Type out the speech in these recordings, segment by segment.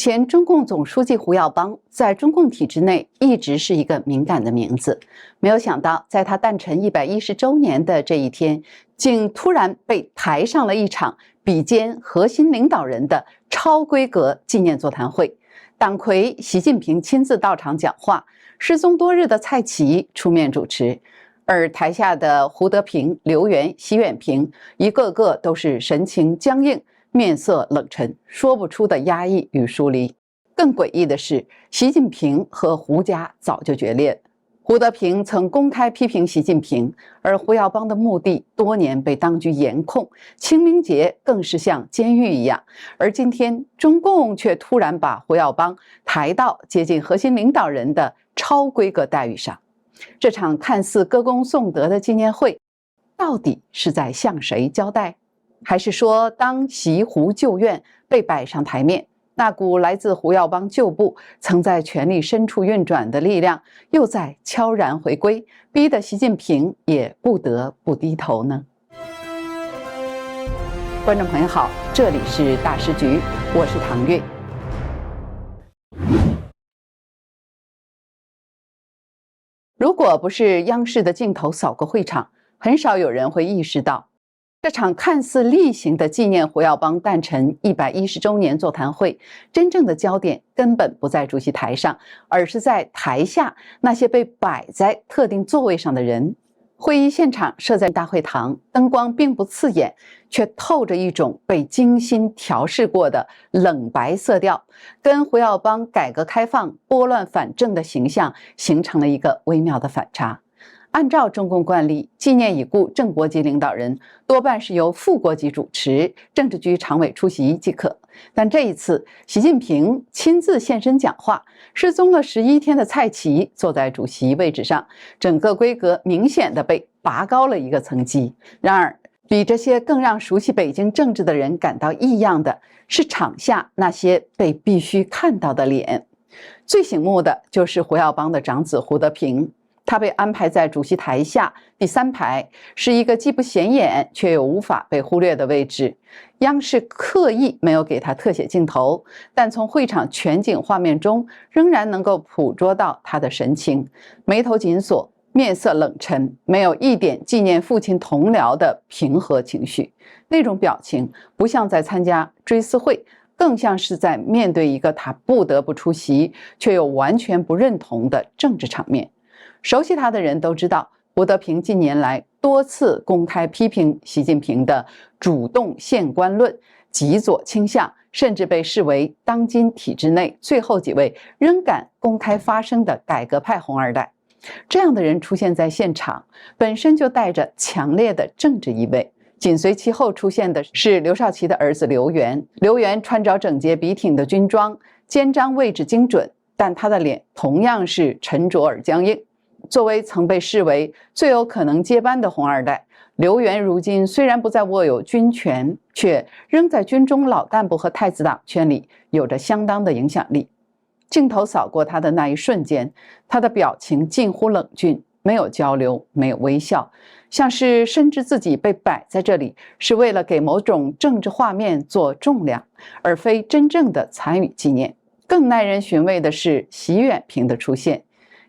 前中共总书记胡耀邦在中共体制内一直是一个敏感的名字，没有想到在他诞辰110周年的这一天，竟突然被抬上了一场比肩核心领导人的超规格纪念座谈会。党魁习近平亲自到场讲话，失踪多日的蔡奇出面主持，而台下的胡德平、刘源、习远平一个个都是神情僵硬，面色冷沉，说不出的压抑与疏离。更诡异的是，习近平和胡家早就决裂。胡德平曾公开批评习近平，而胡耀邦的墓地多年被当局严控，清明节更是像监狱一样。而今天，中共却突然把胡耀邦抬到接近核心领导人的超规格待遇上。这场看似歌功颂德的纪念会，到底是在向谁交代？还是说，当习胡旧怨被摆上台面，那股来自胡耀邦旧部曾在权力深处运转的力量又在悄然回归，逼得习近平也不得不低头呢？观众朋友好，这里是大师局，我是唐月。如果不是央视的镜头扫过会场，很少有人会意识到，这场看似例行的纪念胡耀邦诞辰110周年座谈会，真正的焦点根本不在主席台上，而是在台下那些被摆在特定座位上的人。会议现场设在大会堂，灯光并不刺眼，却透着一种被精心调试过的冷白色调，跟胡耀邦改革开放拨乱反正的形象形成了一个微妙的反差。按照中共惯例，纪念已故正国级领导人多半是由副国级主持，政治局常委出席即可。但这一次，习近平亲自现身讲话，失踪了11天的蔡奇坐在主席位置上，整个规格明显的被拔高了一个层级。然而，比这些更让熟悉北京政治的人感到异样的是场下那些被必须看到的脸。最醒目的就是胡耀邦的长子胡德平。他被安排在主席台下第3排，是一个既不显眼却又无法被忽略的位置。央视刻意没有给他特写镜头，但从会场全景画面中仍然能够捕捉到他的神情，眉头紧锁，面色冷沉，没有一点纪念父亲同僚的平和情绪。那种表情不像在参加追思会，更像是在面对一个他不得不出席却又完全不认同的政治场面。熟悉他的人都知道，胡德平近年来多次公开批评习近平的主动县官论、极左倾向，甚至被视为当今体制内最后几位仍敢公开发声的改革派红二代。这样的人出现在现场，本身就带着强烈的政治意味。紧随其后出现的是刘少奇的儿子刘源。刘源穿着整洁笔挺的军装，肩章位置精准，但他的脸同样是沉着而僵硬。作为曾被视为最有可能接班的红二代，刘源如今虽然不再握有军权，却仍在军中老干部和太子党圈里有着相当的影响力。镜头扫过他的那一瞬间，他的表情近乎冷峻，没有交流，没有微笑，像是深知自己被摆在这里是为了给某种政治画面做重量，而非真正的参与纪念。更耐人寻味的是习远平的出现。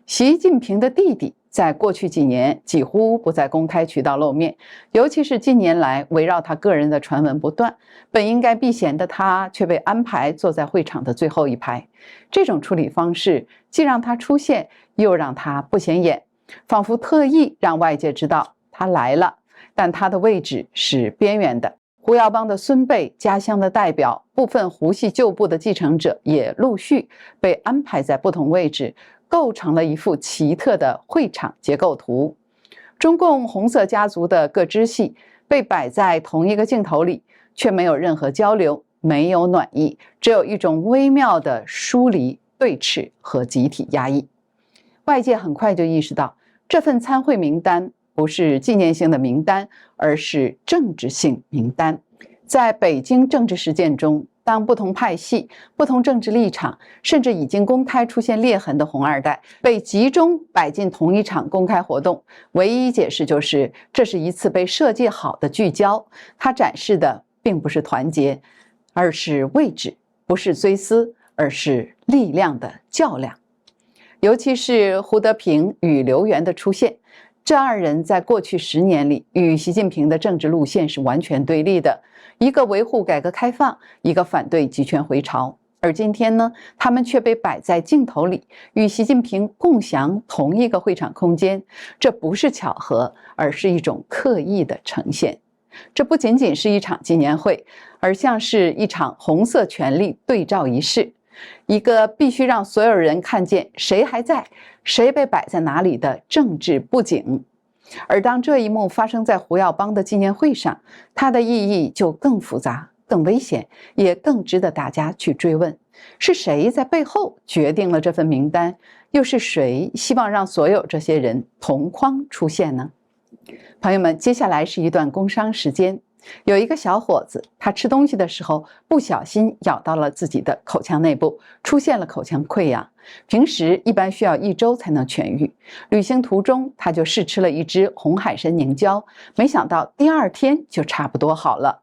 习近平的弟弟在过去几年几乎不在公开渠道露面，尤其是近年来围绕他个人的传闻不断，本应该避嫌的他却被安排坐在会场的最后一排。这种处理方式既让他出现，又让他不显眼，仿佛特意让外界知道他来了，但他的位置是边缘的。胡耀邦的孙辈、家乡的代表、部分胡系旧部的继承者也陆续被安排在不同位置，构成了一幅奇特的会场结构图。中共红色家族的各支系被摆在同一个镜头里，却没有任何交流，没有暖意，只有一种微妙的疏离、对峙和集体压抑。外界很快就意识到，这份参会名单不是纪念性的名单，而是政治性名单。在北京政治实践中，当不同派系、不同政治立场，甚至已经公开出现裂痕的红二代被集中摆进同一场公开活动，唯一解释就是这是一次被设计好的聚焦，它展示的并不是团结，而是位置；不是追思，而是力量的较量。尤其是胡德平与刘源的出现，这二人在过去10年里与习近平的政治路线是完全对立的，一个维护改革开放，一个反对集权回潮。而今天呢，他们却被摆在镜头里，与习近平共享同一个会场空间，这不是巧合，而是一种刻意的呈现。这不仅仅是一场纪念会，而像是一场红色权力对照仪式，一个必须让所有人看见谁还在，谁被摆在哪里的政治布景。而当这一幕发生在胡耀邦的纪念会上，它的意义就更复杂、更危险，也更值得大家去追问：是谁在背后决定了这份名单？又是谁希望让所有这些人同框出现呢？朋友们，接下来是一段工商时间。有一个小伙子，他吃东西的时候不小心咬到了自己的口腔内部，出现了口腔溃疡。平时一般需要1周才能痊愈。旅行途中，他就试吃了一支红海参凝胶，没想到第2天就差不多好了。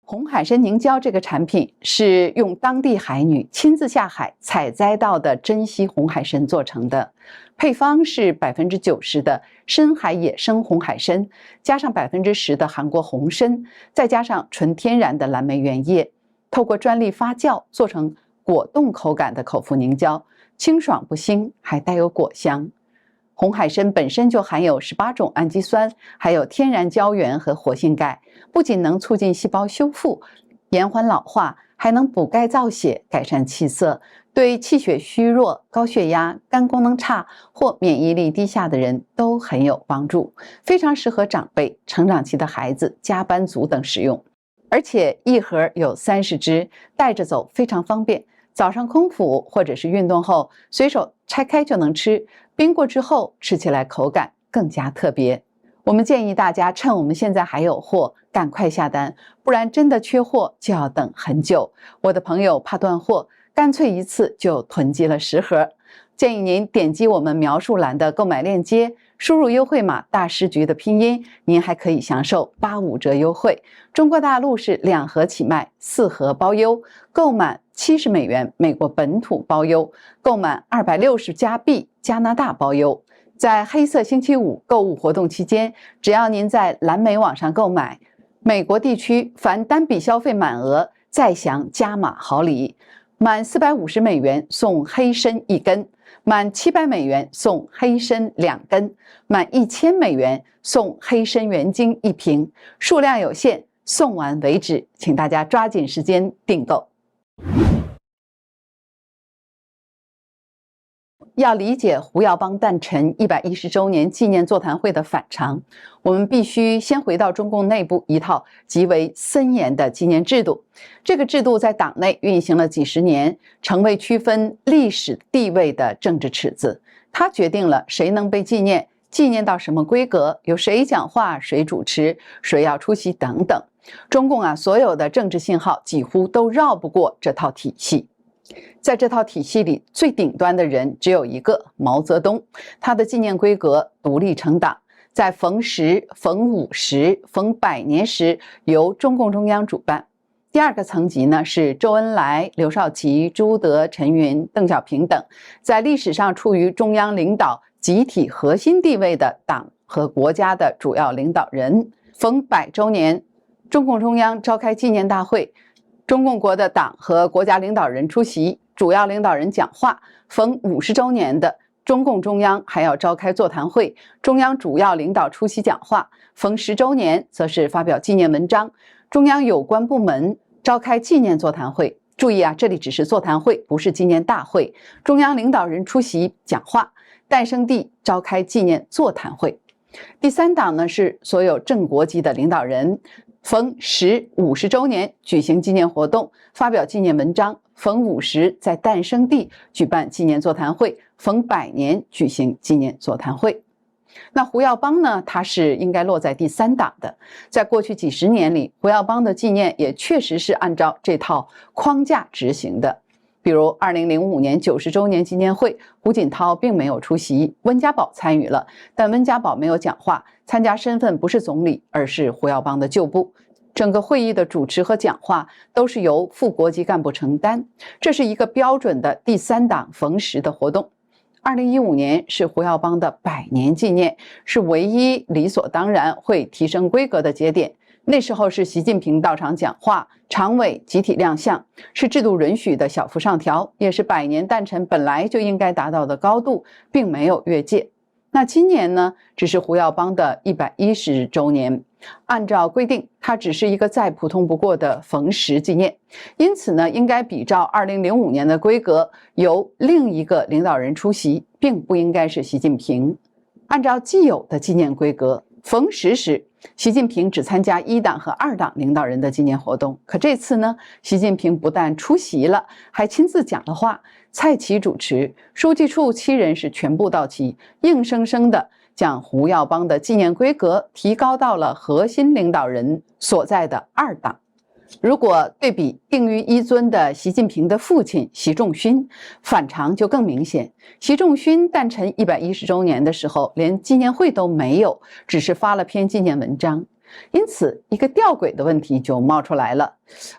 红海参凝胶这个产品是用当地海女亲自下海采摘到的珍稀红海参做成的，配方是90%的深海野生红海参，加上10%的韩国红参，再加上纯天然的蓝莓原液，透过专利发酵做成果冻口感的口服凝胶，清爽不腥，还带有果香。红海参本身就含有18种氨基酸，还有天然胶原和活性钙，不仅能促进细胞修复、延缓老化，还能补钙造血、改善气色，对气血虚弱、高血压、肝功能差或免疫力低下的人都很有帮助，非常适合长辈、成长期的孩子、加班族等使用。而且一盒有30支，带着走非常方便，早上空腹或者是运动后随手拆开就能吃，冰过之后吃起来口感更加特别。我们建议大家趁我们现在还有货，赶快下单，不然真的缺货就要等很久。我的朋友怕断货，干脆一次就囤积了10盒。建议您点击我们描述栏的购买链接，输入优惠码大师局的拼音，您还可以享受85折优惠。中国大陆是2盒起卖，4盒包邮，购满70美元美国本土包邮，购满260加币加拿大包邮。在黑色星期五购物活动期间，只要您在蓝莓网上购买，美国地区凡单笔消费满额再享加码好礼，满450美元送黑参1根，满700美元送黑参2根，满1000美元送黑参原精1瓶，数量有限，送完为止，请大家抓紧时间订购。要理解胡耀邦诞辰110周年纪念座谈会的反常，我们必须先回到中共内部一套极为森严的纪念制度。这个制度在党内运行了几十年，成为区分历史地位的政治尺子。它决定了谁能被纪念，纪念到什么规格，由谁讲话，谁主持，谁要出席等等。中共所有的政治信号几乎都绕不过这套体系。在这套体系里，最顶端的人只有一个，毛泽东。他的纪念规格独立成党，在逢10、逢50、逢100年时由中共中央主办。第2个层级呢是周恩来、刘少奇、朱德、陈云、邓小平等，在历史上处于中央领导集体核心地位的党和国家的主要领导人。逢100周年，中共中央召开纪念大会，中共国的党和国家领导人出席，主要领导人讲话。逢50周年的，中共中央还要召开座谈会，中央主要领导出席讲话。逢10周年，则是发表纪念文章，中央有关部门召开纪念座谈会。注意这里只是座谈会，不是纪念大会，中央领导人出席讲话，诞生地召开纪念座谈会。第3档呢是所有正国级的领导人，逢10、50周年举行纪念活动，发表纪念文章；逢50在诞生地举办纪念座谈会，逢100年举行纪念座谈会。那胡耀邦呢，他是应该落在第3档的。在过去几十年里，胡耀邦的纪念也确实是按照这套框架执行的。比如2005年90周年纪念会，胡锦涛并没有出席，温家宝参与了，但温家宝没有讲话，参加身份不是总理，而是胡耀邦的旧部。整个会议的主持和讲话都是由副国级干部承担，这是一个标准的第3党逢时的活动。2015年是胡耀邦的100年纪念，是唯一理所当然会提升规格的节点。那时候是习近平到场讲话，常委集体亮相，是制度允许的小幅上调，也是100年诞辰本来就应该达到的高度，并没有越界。那今年呢，只是胡耀邦的110周年，按照规定，它只是一个再普通不过的逢时纪念，因此呢，应该比照2005年的规格，由另一个领导人出席，并不应该是习近平。按照既有的纪念规格，逢时时，习近平只参加1党和2党领导人的纪念活动。可这次呢，习近平不但出席了，还亲自讲了话，蔡奇主持，书记处7人是全部到齐，硬生生的将胡耀邦的纪念规格提高到了核心领导人所在的2党。如果对比定于一尊的习近平的父亲习仲勋，反常就更明显。习仲勋诞辰110周年的时候，连纪念会都没有，只是发了篇纪念文章。因此，一个吊诡的问题就冒出来了：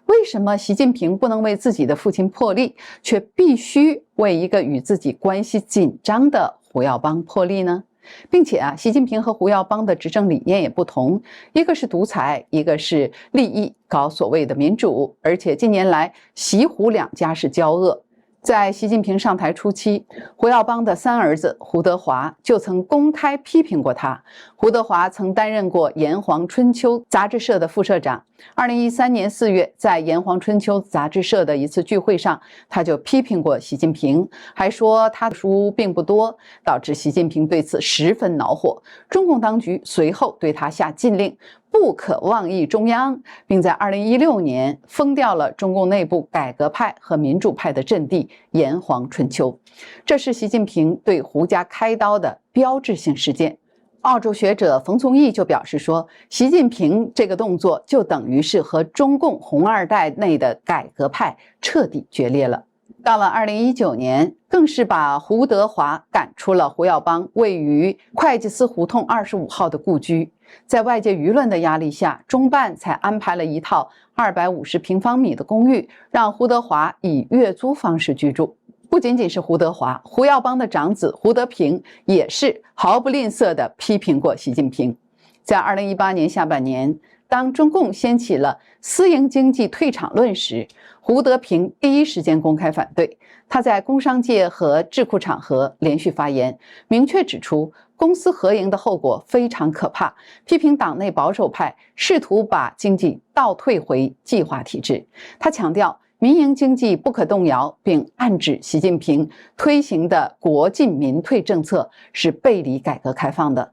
为什么习近平不能为自己的父亲破例，却必须为一个与自己关系紧张的胡耀邦破例呢？并且习近平和胡耀邦的执政理念也不同，一个是独裁，一个是利益，搞所谓的民主，而且近年来习胡2家是交恶。在习近平上台初期，胡耀邦的3儿子胡德华就曾公开批评过他。胡德华曾担任过《炎黄春秋》杂志社的副社长。2013年4月，在《炎黄春秋》杂志社的一次聚会上，他就批评过习近平，还说他的书并不多，导致习近平对此十分恼火。中共当局随后对他下禁令，不可妄议中央，并在2016年封掉了中共内部改革派和民主派的阵地炎黄春秋。这是习近平对胡家开刀的标志性事件。澳洲学者冯从义就表示说，习近平这个动作就等于是和中共红二代内的改革派彻底决裂了。到了2019年，更是把胡德华赶出了胡耀邦位于会计司胡同25号的故居。在外界舆论的压力下，中办才安排了一套250平方米的公寓，让胡德华以月租方式居住。不仅仅是胡德华，胡耀邦的长子胡德平也是毫不吝啬地批评过习近平。在2018年下半年，当中共掀起了私营经济退场论时，胡德平第一时间公开反对。他在工商界和智库场合连续发言，明确指出公私合营的后果非常可怕，批评党内保守派试图把经济倒退回计划体制。他强调民营经济不可动摇，并暗指习近平推行的国进民退政策是背离改革开放的。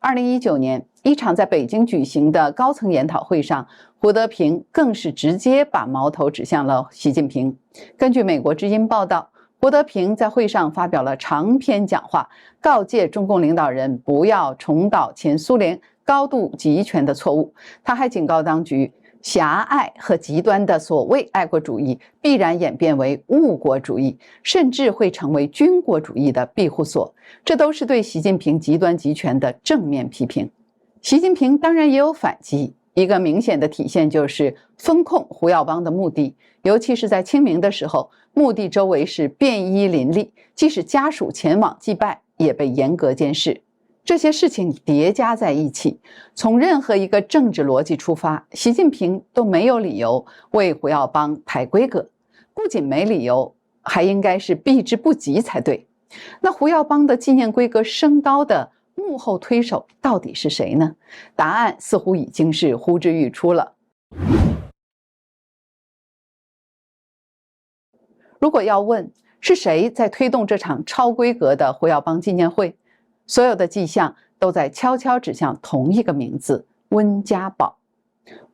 2019年，一场在北京举行的高层研讨会上，胡德平更是直接把矛头指向了习近平。根据美国之音报道，胡德平在会上发表了长篇讲话，告诫中共领导人不要重蹈前苏联高度集权的错误。他还警告当局，狭隘和极端的所谓爱国主义必然演变为误国主义，甚至会成为军国主义的庇护所。这都是对习近平极端集权的正面批评。习近平当然也有反击，一个明显的体现就是封控胡耀邦的墓地，尤其是在清明的时候，墓地周围是便衣林立，即使家属前往祭拜也被严格监视。这些事情叠加在一起，从任何一个政治逻辑出发，习近平都没有理由为胡耀邦抬规格，不仅没理由，还应该是避之不及才对。那胡耀邦的纪念规格升高的幕后推手到底是谁呢？答案似乎已经是呼之欲出了。如果要问是谁在推动这场超规格的胡耀邦纪念会，所有的迹象都在悄悄指向同一个名字——温家宝。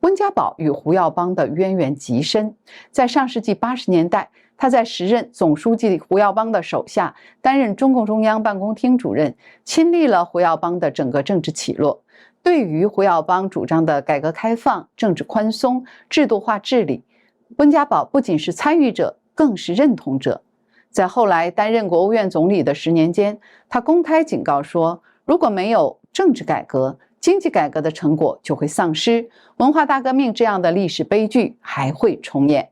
温家宝与胡耀邦的渊源极深，在上世纪80年代，他在时任总书记胡耀邦的手下担任中共中央办公厅主任，亲历了胡耀邦的整个政治起落。对于胡耀邦主张的改革开放、政治宽松、制度化治理，温家宝不仅是参与者，更是认同者。在后来担任国务院总理的10年间，他公开警告说，如果没有政治改革，经济改革的成果就会丧失，文化大革命这样的历史悲剧还会重演。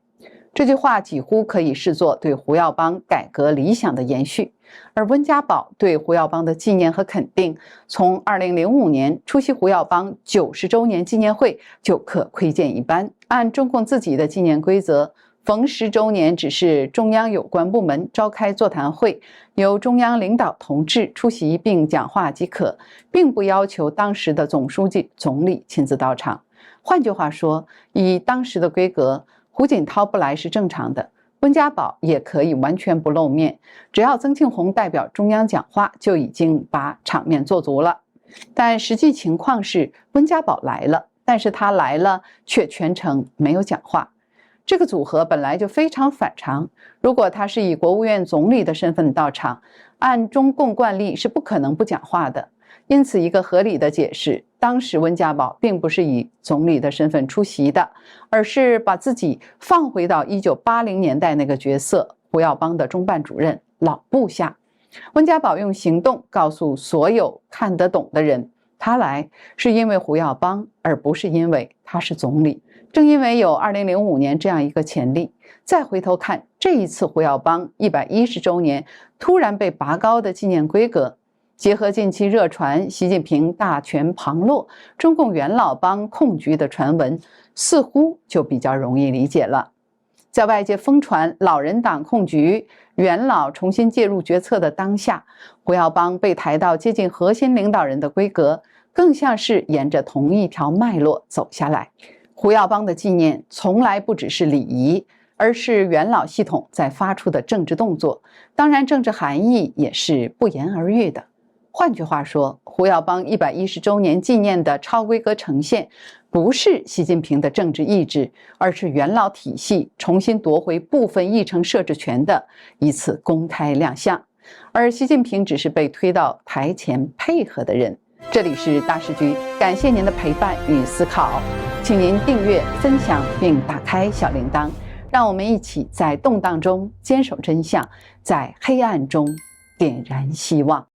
这句话几乎可以视作对胡耀邦改革理想的延续，而温家宝对胡耀邦的纪念和肯定，从2005年出席胡耀邦90周年纪念会就可窥见一斑。按中共自己的纪念规则，逢10周年只是中央有关部门召开座谈会，由中央领导同志出席并讲话即可，并不要求当时的总书记、总理亲自到场。换句话说，以当时的规格，胡锦涛不来是正常的，温家宝也可以完全不露面，只要曾庆红代表中央讲话，就已经把场面做足了。但实际情况是，温家宝来了，但是他来了却全程没有讲话。这个组合本来就非常反常，如果他是以国务院总理的身份到场，按中共惯例是不可能不讲话的。因此，一个合理的解释，当时温家宝并不是以总理的身份出席的，而是把自己放回到1980年代那个角色，胡耀邦的中办主任、老部下。温家宝用行动告诉所有看得懂的人，他来是因为胡耀邦，而不是因为他是总理。正因为有2005年这样一个前例，再回头看这一次胡耀邦110周年突然被拔高的纪念规格，结合近期热传习近平大权旁落、中共元老帮控局的传闻，似乎就比较容易理解了。在外界疯传老人党控局、元老重新介入决策的当下，胡耀邦被抬到接近核心领导人的规格，更像是沿着同一条脉络走下来。胡耀邦的纪念从来不只是礼仪，而是元老系统在发出的政治动作，当然政治含义也是不言而喻的。换句话说，胡耀邦110周年纪念的超规格呈现，不是习近平的政治意志，而是元老体系重新夺回部分议程设置权的一次公开亮相，而习近平只是被推到台前配合的人。这里是大时局，感谢您的陪伴与思考，请您订阅、分享并打开小铃铛，让我们一起在动荡中坚守真相，在黑暗中点燃希望。